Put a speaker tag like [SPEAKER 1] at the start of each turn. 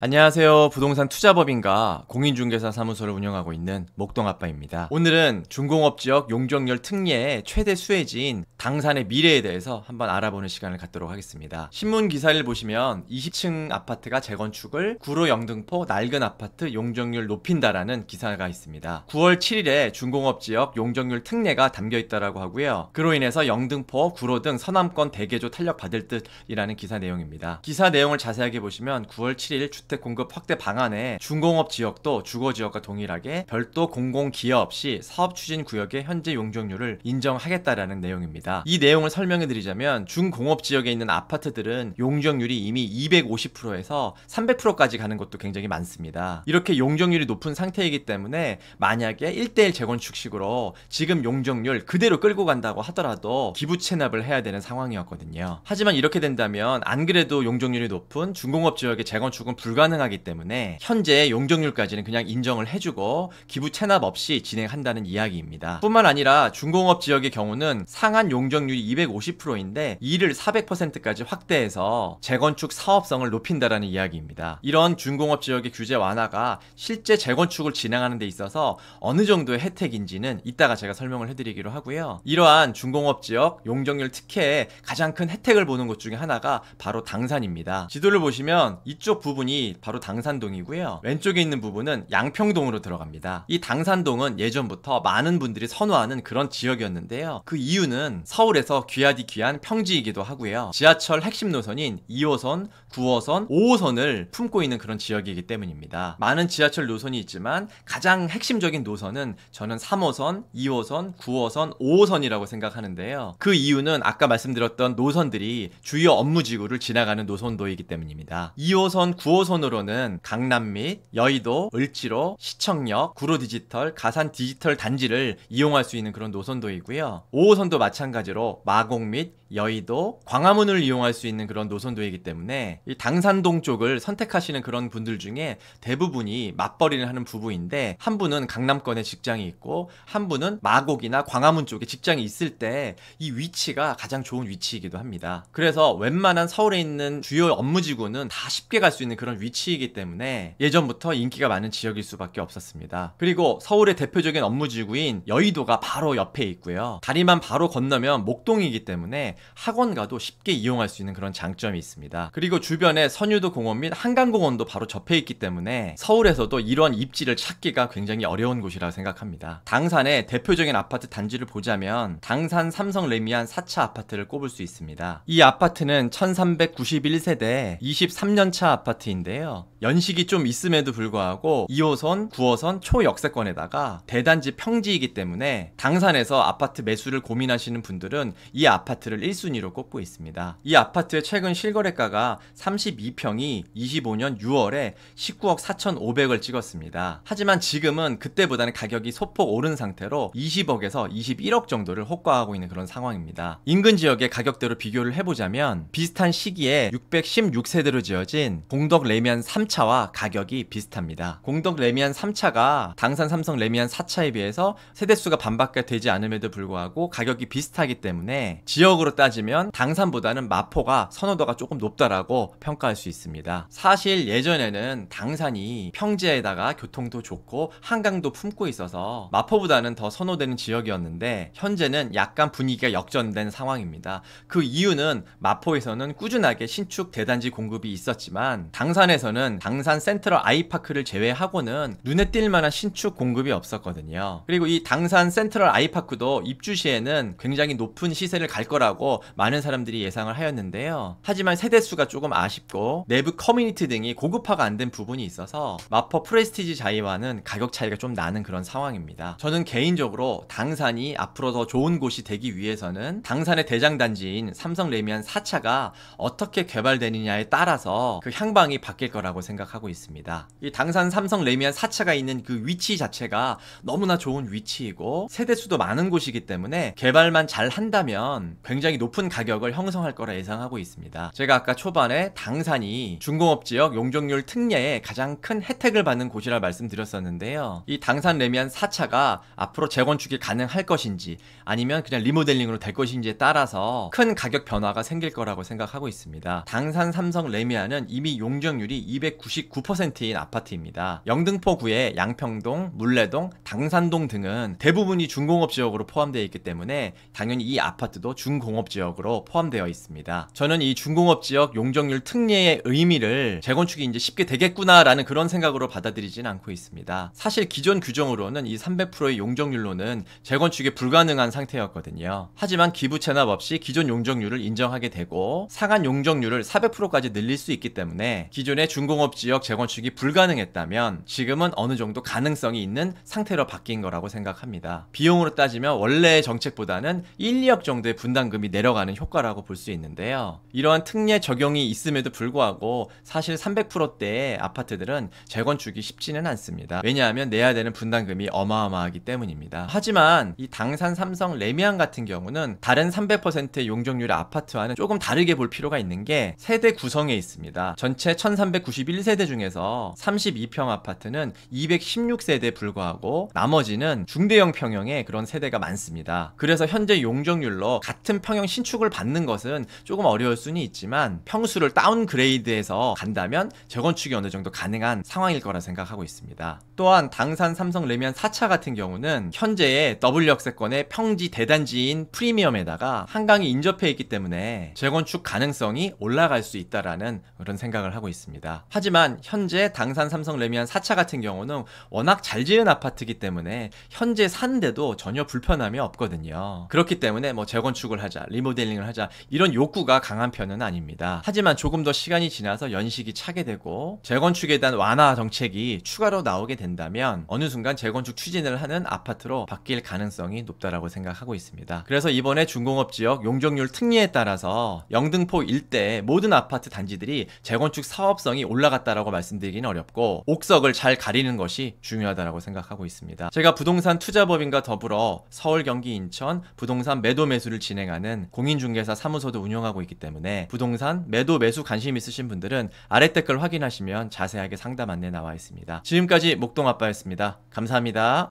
[SPEAKER 1] 안녕하세요. 부동산 투자법인가 공인중개사 사무소를 운영하고 있는 목동아빠입니다. 오늘은 중공업지역 용적률 특례의 최대 수혜지인 당산의 미래에 대해서 한번 알아보는 시간을 갖도록 하겠습니다. 신문 기사를 보시면 20층 아파트가 재건축을 구로 영등포 낡은 아파트 용적률 높인다라는 기사가 있습니다. 9월 7일에 중공업지역 용적률 특례가 담겨있다라고 하고요. 그로 인해서 영등포, 구로 등 서남권 대개조 탄력받을 듯이라는 기사 내용입니다. 기사 내용을 자세하게 보시면 9월 7일 주택 공급 확대 방안에 중공업 지역도 주거 지역과 동일하게 별도 공공기여 없이 사업 추진 구역의 현재 용적률을 인정하겠다라는 내용입니다. 이 내용을 설명해 드리자면 중공업 지역에 있는 아파트들은 용적률이 이미 250%에서 300%까지 가는 것도 굉장히 많습니다. 이렇게 용적률이 높은 상태이기 때문에 만약에 1대1 재건축식으로 지금 용적률 그대로 끌고 간다고 하더라도 기부 체납을 해야 되는 상황이었거든요. 하지만 이렇게 된다면 안 그래도 용적률이 높은 중공업 지역의 재건축은 불가능하기 때문에 현재 용적률까지는 그냥 인정을 해주고 기부 체납 없이 진행한다는 이야기입니다. 뿐만 아니라 중공업 지역의 경우는 상한 용적률이 250%인데 이를 400%까지 확대해서 재건축 사업성을 높인다라는 이야기입니다. 이런 중공업 지역의 규제 완화가 실제 재건축을 진행하는 데 있어서 어느 정도의 혜택인지는 이따가 제가 설명을 해드리기로 하고요. 이러한 중공업 지역 용적률 특혜의 가장 큰 혜택을 보는 곳 중에 하나가 바로 당산입니다. 지도를 보시면 이쪽 부분이 바로 당산동이고요. 왼쪽에 있는 부분은 양평동으로 들어갑니다. 이 당산동은 예전부터 많은 분들이 선호하는 그런 지역이었는데요. 그 이유는 서울에서 귀하디 귀한 평지이기도 하고요. 지하철 핵심 노선인 2호선, 9호선, 5호선을 품고 있는 그런 지역이기 때문입니다. 많은 지하철 노선이 있지만 가장 핵심적인 노선은 저는 3호선, 2호선, 9호선, 5호선이라고 생각하는데요. 그 이유는 아까 말씀드렸던 노선들이 주요 업무지구를 지나가는 노선도이기 때문입니다. 2호선, 9호선으로는 강남 및 여의도, 을지로, 시청역, 구로디지털, 가산디지털 단지를 이용할 수 있는 그런 노선도이고요. 5호선도 마찬가지로 마곡 및 여의도, 광화문을 이용할 수 있는 그런 노선도이기 때문에 이 당산동 쪽을 선택하시는 그런 분들 중에 대부분이 맞벌이를 하는 부부인데 한 분은 강남권에 직장이 있고 한 분은 마곡이나 광화문 쪽에 직장이 있을 때 이 위치가 가장 좋은 위치이기도 합니다. 그래서 웬만한 서울에 있는 주요 업무지구는 다 쉽게 갈 수 있는 그런 위치이기 때문에 예전부터 인기가 많은 지역일 수밖에 없었습니다. 그리고 서울의 대표적인 업무지구인 여의도가 바로 옆에 있고요. 다리만 바로 건너면 목동이기 때문에 학원가도 쉽게 이용할 수 있는 그런 장점이 있습니다. 그리고 주변에 선유도 공원 및 한강공원도 바로 접해 있기 때문에 서울에서도 이런 입지를 찾기가 굉장히 어려운 곳이라고 생각합니다. 당산의 대표적인 아파트 단지를 보자면 당산 삼성 레미안 4차 아파트를 꼽을 수 있습니다. 이 아파트는 1391세대 23년차 아파트인데요. 연식이 좀 있음에도 불구하고 2호선, 9호선 초역세권에다가 대단지 평지이기 때문에 당산에서 아파트 매수를 고민하시는 분들은 이 아파트를 1순위로 꼽고 있습니다. 이 아파트의 최근 실거래가가 32평이 25년 6월에 19억 4,500을 찍었습니다. 하지만 지금은 그때보다는 가격이 소폭 오른 상태로 20억에서 21억 정도를 호가하고 있는 그런 상황입니다. 인근 지역의 가격대로 비교를 해보자면 비슷한 시기에 616세대로 지어진 공덕 레미안 3차와 가격이 비슷합니다. 공덕 레미안 3차가 당산 삼성 레미안 4차에 비해서 세대수가 반밖에 되지 않음에도 불구하고 가격이 비슷하기 때문에 지역으로 따지면 당산보다는 마포가 선호도가 조금 높다라고 평가할 수 있습니다. 사실 예전에는 당산이 평지에다가 교통도 좋고 한강도 품고 있어서 마포보다는 더 선호되는 지역이었는데 현재는 약간 분위기가 역전된 상황입니다. 그 이유는 마포에서는 꾸준하게 신축 대단지 공급이 있었지만 당산에서는 당산 센트럴 아이파크를 제외하고는 눈에 띌 만한 신축 공급이 없었거든요. 그리고 이 당산 센트럴 아이파크도 입주 시에는 굉장히 높은 시세를 갈 거라고 많은 사람들이 예상을 하였는데요. 하지만 세대수가 조금 아쉽고 내부 커뮤니티 등이 고급화가 안 된 부분이 있어서 마포 프레스티지 자이와는 가격 차이가 좀 나는 그런 상황입니다. 저는 개인적으로 당산이 앞으로 더 좋은 곳이 되기 위해서는 당산의 대장단지인 삼성 레미안 4차가 어떻게 개발되느냐에 따라서 그 향방이 바뀔 거라고 생각하고 있습니다. 이 당산 삼성 레미안 4차가 있는 그 위치 자체가 너무나 좋은 위치이고 세대수도 많은 곳이기 때문에 개발만 잘 한다면 굉장히 높은 가격을 형성할 거라 예상하고 있습니다. 제가 아까 초반에 당산이 중공업지역 용적률 특례에 가장 큰 혜택을 받는 곳이라 말씀드렸었는데요. 이 당산 레미안 4차가 앞으로 재건축이 가능할 것인지 아니면 그냥 리모델링으로 될 것인지에 따라서 큰 가격 변화가 생길 거라고 생각하고 있습니다. 당산 삼성 레미안은 이미 용적률이 용적률이 299%인 아파트입니다. 영등포구의 양평동, 물레동, 당산동 등은 대부분이 준공업지역으로 포함되어 있기 때문에 당연히 이 아파트도 준공업지역으로 포함되어 있습니다. 저는 이 준공업지역 용적률 특례의 의미를 재건축이 이제 쉽게 되겠구나라는 그런 생각으로 받아들이진 않고 있습니다. 사실 기존 규정으로는 이 300%의 용적률로는 재건축이 불가능한 상태였거든요. 하지만 기부 체납 없이 기존 용적률을 인정하게 되고 상한 용적률을 400%까지 늘릴 수 있기 때문에 기존의 준공업지역 재건축이 불가능했다면 지금은 어느 정도 가능성이 있는 상태로 바뀐 거라고 생각합니다. 비용으로 따지면 원래의 정책보다는 1, 2억 정도의 분담금이 내려가는 효과라고 볼 수 있는데요. 이러한 특례 적용이 있음에도 불구하고 사실 300%대의 아파트들은 재건축이 쉽지는 않습니다. 왜냐하면 내야 되는 분담금이 어마어마하기 때문입니다. 하지만 이 당산, 삼성, 레미안 같은 경우는 다른 300%의 용적률의 아파트와는 조금 다르게 볼 필요가 있는 게 세대 구성에 있습니다. 전체 1391세대 중에서 32평 아파트는 216세대에 불과하고 나머지는 중대형 평형의 그런 세대가 많습니다. 그래서 현재 용적률로 같은 평형 신축을 받는 것은 조금 어려울 수는 있지만 평수를 다운그레이드해서 간다면 재건축이 어느 정도 가능한 상황일 거라 생각하고 있습니다. 또한 당산, 삼성, 레미안 4차 같은 경우는 현재의 더블 역세권의 평지 대단지인 프리미엄에다가 한강이 인접해 있기 때문에 재건축 가능성이 올라갈 수 있다라는 그런 생각을 하고 있습니다. 하지만 현재 당산, 삼성, 레미안 4차 같은 경우는 워낙 잘 지은 아파트이기 때문에 현재 사는데도 전혀 불편함이 없거든요. 그렇기 때문에 뭐 재건축을 하자, 리모델링을 하자 이런 욕구가 강한 편은 아닙니다. 하지만 조금 더 시간이 지나서 연식이 차게 되고 재건축에 대한 완화 정책이 추가로 나오게 된다면 어느 순간 재건축 추진을 하는 아파트로 바뀔 가능성이 높다라고 생각하고 있습니다. 그래서 이번에 준공업지역 용적률 특례에 따라서 영등포 일대의 모든 아파트 단지들이 재건축 사업성이 올라갔다라고 말씀드리기는 어렵고 옥석을 잘 가리는 것이 중요하다라고 생각하고 있습니다. 제가 부동산 투자법인과 더불어 서울, 경기, 인천 부동산 매도 매수를 진행하는 공인중개사 사무소도 운영하고 있기 때문에 부동산 매도 매수 관심 있으신 분들은 아래 댓글 확인하시면 자세하게 상담 안내 나와 있습니다. 지금까지 목동아빠였습니다. 감사합니다.